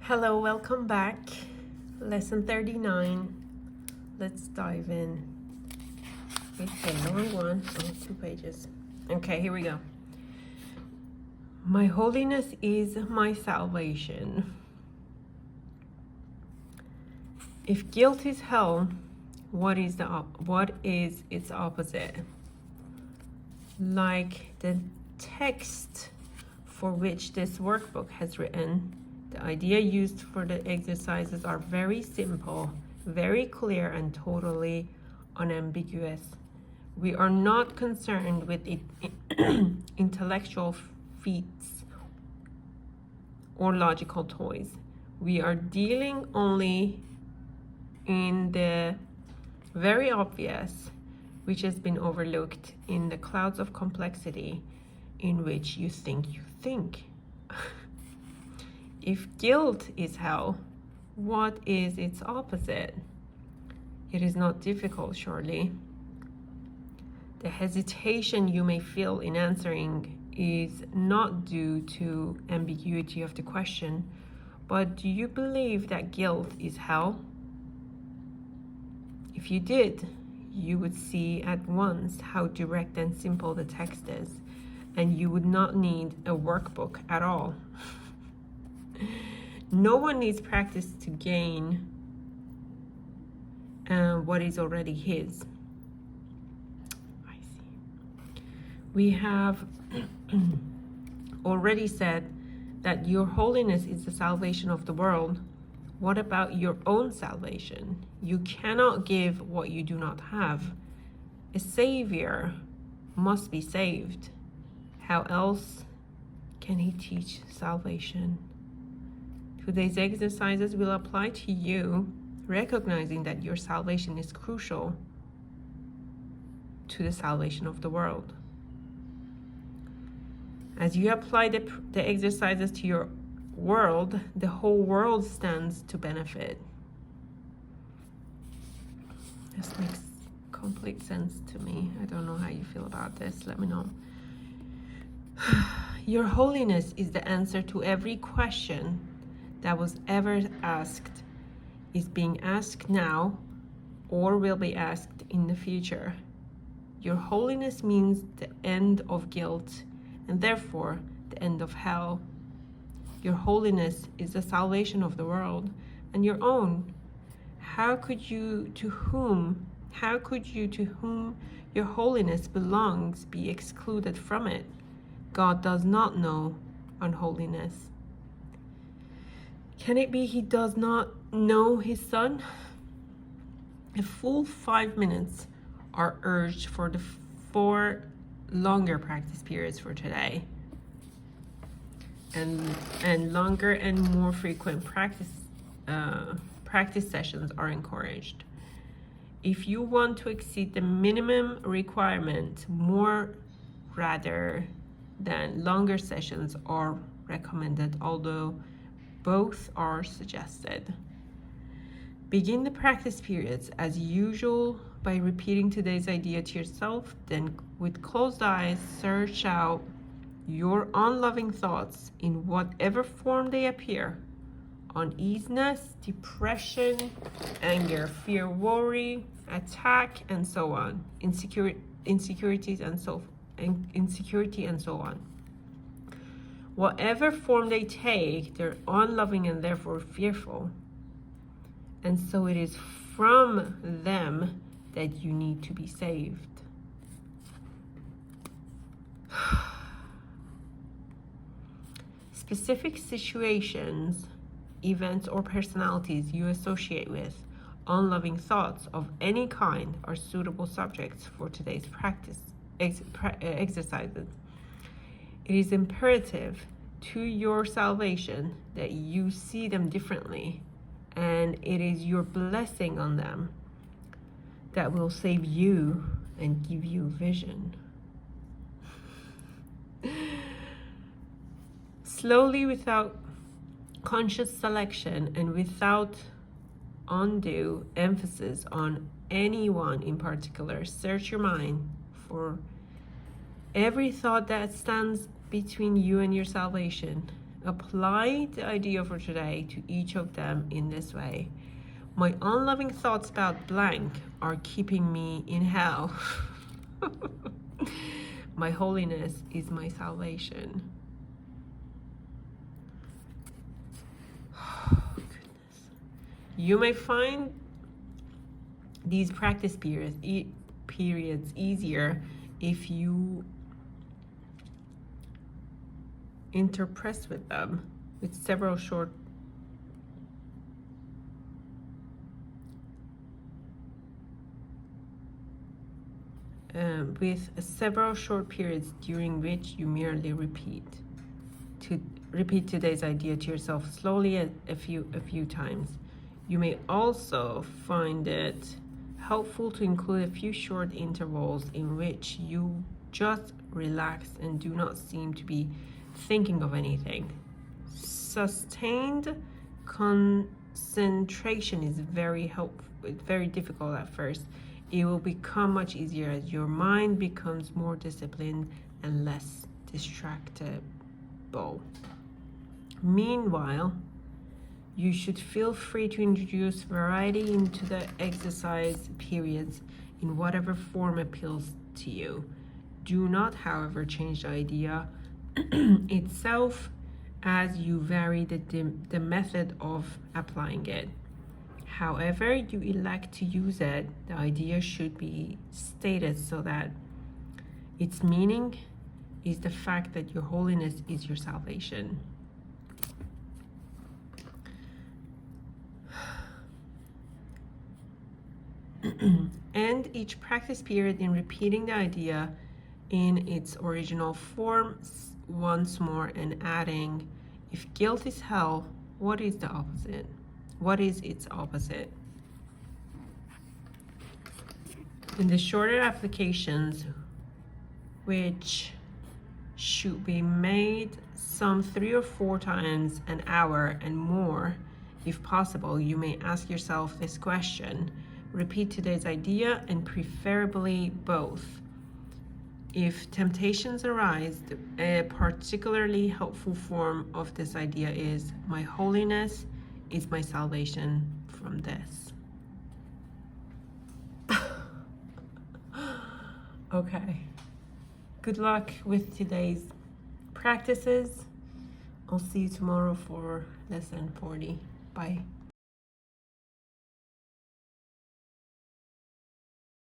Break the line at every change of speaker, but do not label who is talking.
Hello, welcome back. Lesson 39. Let's dive in. It's a long one. Oh, 2 pages. Okay, here we go. My holiness is my salvation. If guilt is hell, what is its opposite? Like the text for which this workbook has written, the idea used for the exercises are very simple, very clear, and totally unambiguous. We are not concerned with intellectual feats or logical toys. We are dealing only in the very obvious, which has been overlooked in the clouds of complexity in which you think. If guilt is hell, what is its opposite? It is not difficult, surely. The hesitation you may feel in answering is not due to ambiguity of the question, but do you believe that guilt is hell? If you did, you would see at once how direct and simple the text is, and you would not need a workbook at all. No one needs practice to gain what is already his. I see. We have already said that your holiness is the salvation of the world. What about your own salvation? You cannot give what you do not have. A savior must be saved. How else can he teach salvation? Today's exercises will apply to you, recognizing that your salvation is crucial to the salvation of the world. As you apply the exercises to your world, the whole world stands to benefit. This makes complete sense to me. I don't know how you feel about this. Let me know. Your holiness is the answer to every question that was ever asked, is being asked now, or will be asked in the future. Your holiness means the end of guilt, and therefore the end of hell. Your holiness is the salvation of the world and your own. How could you to whom your holiness belongs be excluded from it? God does not know unholiness. Can it be he does not know his son? A full 5 minutes are urged for the 4 longer practice periods for today. And longer and more frequent practice sessions are encouraged. If you want to exceed the minimum requirement, more rather than longer sessions are recommended, although both are suggested. Begin the practice periods as usual by repeating today's idea to yourself, then with closed eyes search out your unloving thoughts in whatever form they appear: uneasiness, depression, anger, fear, worry, attack, and so on, insecurity and so on. Whatever form they take, they're unloving and therefore fearful. And so it is from them that you need to be saved. Specific situations, events, or personalities you associate with unloving thoughts of any kind are suitable subjects for today's practice exercises. It is imperative to your salvation that you see them differently, and it is your blessing on them that will save you and give you vision. Slowly, without conscious selection and without undue emphasis on anyone in particular, search your mind for every thought that stands between you and your salvation Apply the idea for today to each of them in this way. My unloving thoughts about blank are keeping me in hell. My holiness is my salvation. Goodness. You may find these practice periods easier if you interpress with them with several short periods during which you merely repeat today's idea to yourself slowly a few times. You may also find it helpful to include a few short intervals in which you just relax and do not seem to be thinking of anything. Sustained concentration is very difficult at first. It will become much easier as your mind becomes more disciplined and less distractible. Meanwhile, you should feel free to introduce variety into the exercise periods in whatever form appeals to you. Do not, however, change the idea itself as you vary the method of applying it. However you elect to use it, the idea should be stated so that its meaning is the fact that your holiness is your salvation. End each practice period in repeating the idea in its original form once more and adding, if guilt is hell, what is the opposite? What is its opposite? In the shorter applications, which should be made some 3 or 4 times an hour and more, if possible, you may ask yourself this question. Repeat today's idea and preferably both. If temptations arise, a particularly helpful form of this idea is, my holiness is my salvation from this. Okay. Good luck with today's practices. I'll see you tomorrow for lesson 40. Bye.